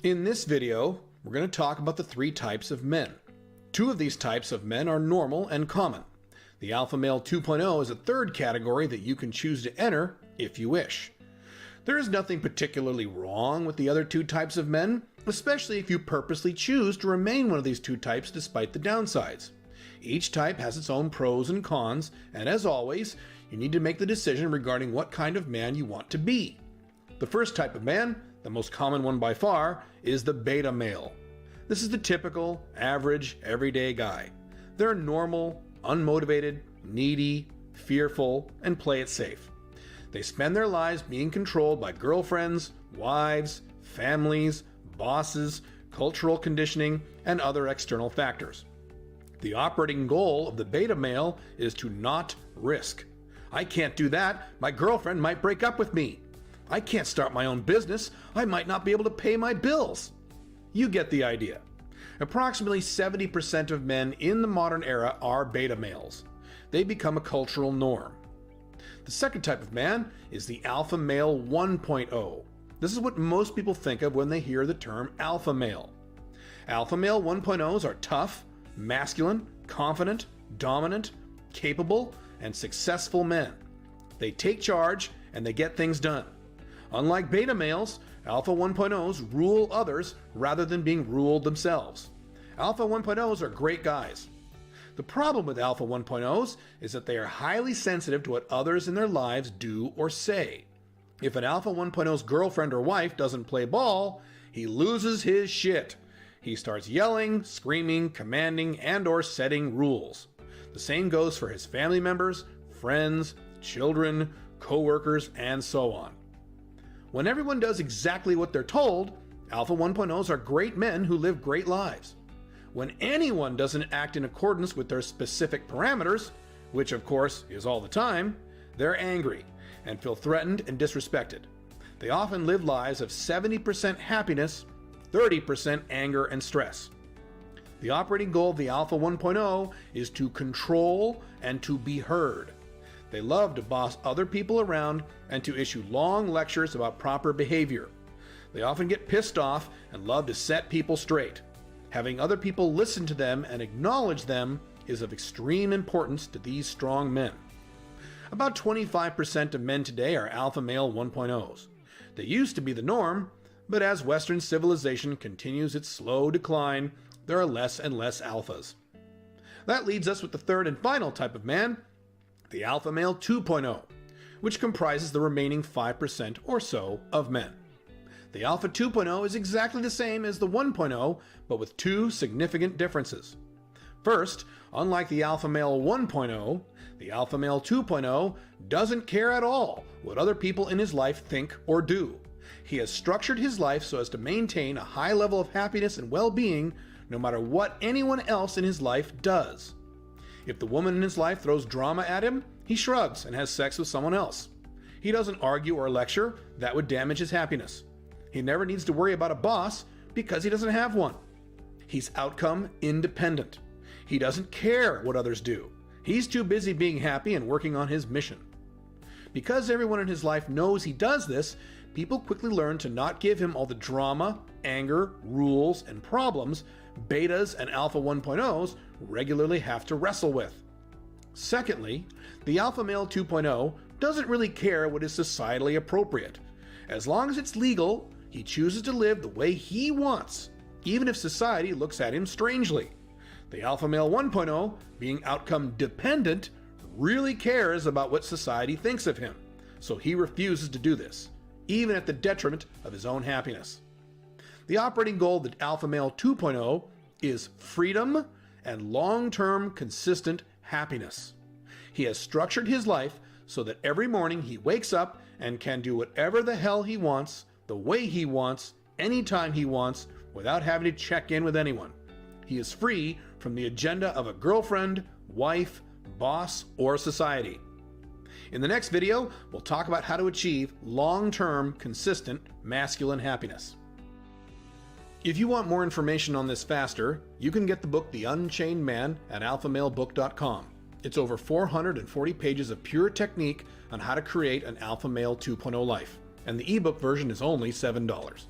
In this video, we're going to talk about the three types of men. Two of these types of men are normal and common. The Alpha Male 2.0 is a third category that you can choose to enter if you wish. There is nothing particularly wrong with the other two types of men, especially if you purposely choose to remain one of these two types despite the downsides. Each type has its own pros and cons, and as always, you need to make the decision regarding what kind of man you want to be. The first type of man, the most common one by far, is the beta male. This is the typical, average, everyday guy. They're normal, unmotivated, needy, fearful, and play it safe. They spend their lives being controlled by girlfriends, wives, families, bosses, cultural conditioning, and other external factors. The operating goal of the beta male is to not risk. I can't do that. My girlfriend might break up with me. I can't start my own business. I might not be able to pay my bills. You get the idea. Approximately 70% of men in the modern era are beta males. They become a cultural norm. The second type of man is the Alpha Male 1.0. This is what most people think of when they hear the term alpha male. Alpha Male 1.0s are tough, masculine, confident, dominant, capable, and successful men. They take charge and they get things done. Unlike beta males, Alpha 1.0s rule others rather than being ruled themselves. Alpha 1.0s are great guys. The problem with Alpha 1.0s is that they are highly sensitive to what others in their lives do or say. If an Alpha 1.0's girlfriend or wife doesn't play ball, he loses his shit. He starts yelling, screaming, commanding, and/or setting rules. The same goes for his family members, friends, children, co-workers, and so on. When everyone does exactly what they're told, Alpha 1.0s are great men who live great lives. When anyone doesn't act in accordance with their specific parameters, which of course is all the time, they're angry and feel threatened and disrespected. They often live lives of 70% happiness, 30% anger and stress. The operating goal of the Alpha 1.0 is to control and to be heard. They love to boss other people around and to issue long lectures about proper behavior. They often get pissed off and love to set people straight. Having other people listen to them and acknowledge them is of extreme importance to these strong men. About 25% of men today are Alpha Male 1.0s. They used to be the norm, but as Western civilization continues its slow decline, there are less and less alphas. That leads us with the third and final type of man, the Alpha Male 2.0, which comprises the remaining 5% or so of men. The Alpha 2.0 is exactly the same as the 1.0, but with two significant differences. First, unlike the Alpha Male 1.0, the Alpha Male 2.0 doesn't care at all what other people in his life think or do. He has structured his life so as to maintain a high level of happiness and well-being no matter what anyone else in his life does. If the woman in his life throws drama at him, he shrugs and has sex with someone else. He doesn't argue or lecture, that would damage his happiness. He never needs to worry about a boss because he doesn't have one. He's outcome independent. He doesn't care what others do. He's too busy being happy and working on his mission. Because everyone in his life knows he does this, people quickly learn to not give him all the drama, anger, rules, and problems betas and Alpha 1.0s regularly have to wrestle with. Secondly, the Alpha Male 2.0 doesn't really care what is societally appropriate. As long as it's legal, he chooses to live the way he wants, even if society looks at him strangely. The Alpha Male 1.0, being outcome dependent, really cares about what society thinks of him, so he refuses to do this, even at the detriment of his own happiness. The operating goal of the Alpha Male 2.0 is freedom and long-term consistent happiness. He has structured his life so that every morning he wakes up and can do whatever the hell he wants, the way he wants, anytime he wants, without having to check in with anyone. He is free from the agenda of a girlfriend, wife, boss, or society. In the next video, we'll talk about how to achieve long-term, consistent masculine happiness. If you want more information on this faster, you can get the book The Unchained Man at alphamalebook.com. It's over 440 pages of pure technique on how to create an Alpha Male 2.0 life, and the ebook version is only $7.